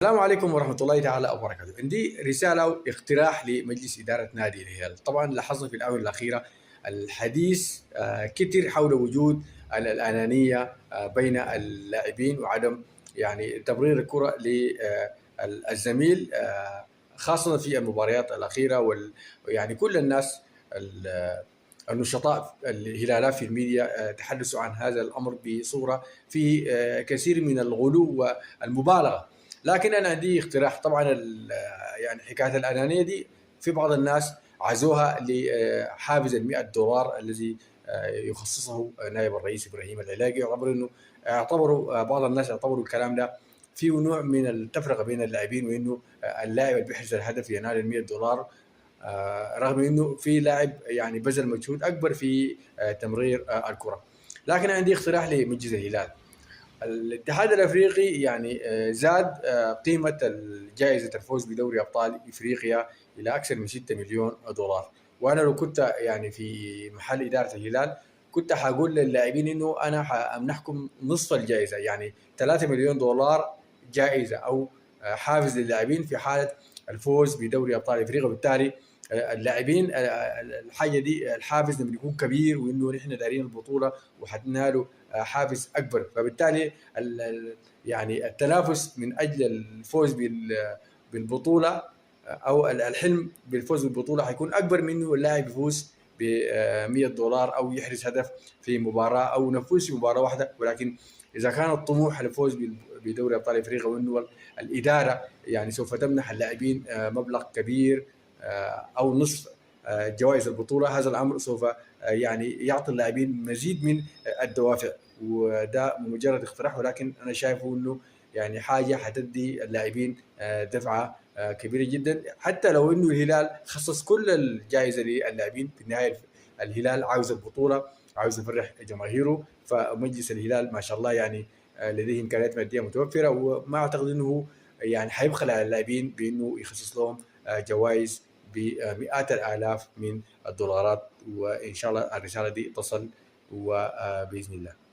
السلام عليكم ورحمة الله تعالى وبركاته. عندي رسالة واقتراح لمجلس إدارة نادي الهلال. طبعا لاحظنا في الآونة الأخيرة الحديث كتير حول وجود الأنانية بين اللاعبين وعدم يعني تبرير الكرة للزميل، خاصة في المباريات الأخيرة يعني كل الناس النشطاء الهلالات في الميديا تحدثوا عن هذا الأمر بصورة في كثير من الغلو والمبالغة. لكن انا عندي اقتراح. طبعا يعني حكايه الانانيه دي في بعض الناس عزوها لحافز $100 الذي يخصصه نائب الرئيس ابراهيم العلاقي. يعتبروا بعض الناس يعتبروا الكلام ده فيه نوع من التفرقه بين اللاعبين، وانه اللاعب اللي بيحرز الهدف ينال $100، رغم انه في لاعب يعني بذل مجهود اكبر في تمرير الكره. لكن عندي اقتراح لمجلس الهلال. الاتحاد الافريقي يعني زاد قيمه جائزه الفوز بدوري ابطال افريقيا الى اكثر من 6 مليون دولار. وانا لو كنت يعني في محل اداره الهلال كنت حقول للاعبين انه انا حامنحكم نصف الجائزه، يعني 3 مليون دولار جائزه او حافز للاعبين في حاله الفوز بدوري ابطال افريقيا. وبالتالي اللاعبين الحاجه دي الحافز لما يكون كبير وانه نحن دارين البطوله وحتنالوا حافز اكبر، فبالتالي يعني التنافس من اجل الفوز بالبطوله او الحلم بالفوز بالبطوله حيكون اكبر منه اللاعب يفوز ب $100 او يحرز هدف في مباراه او نفوز في مباراه واحده. ولكن اذا كان الطموح للفوز بدوري ابطال افريقيا وانه الاداره يعني سوف تمنح اللاعبين مبلغ كبير او نصف جوائز البطوله، هذا الامر سوف يعني يعطي اللاعبين مزيد من الدوافع. وده مجرد اقتراح، ولكن انا شايفه انه يعني حاجه حتدي اللاعبين دفعه كبيره جدا. حتى لو انه الهلال خصص كل الجائزه للاعبين، في النهايه الهلال عاوز البطوله، عاوز يفرح جماهيره. فمجلس الهلال ما شاء الله يعني لديه امكانيات ماديه متوفره، وما اعتقد انه يعني حيبخل على اللاعبين بانه يخصص لهم جوائز بمئات الالاف من الدولارات. وان شاء الله الرساله دي تصل وباذن الله.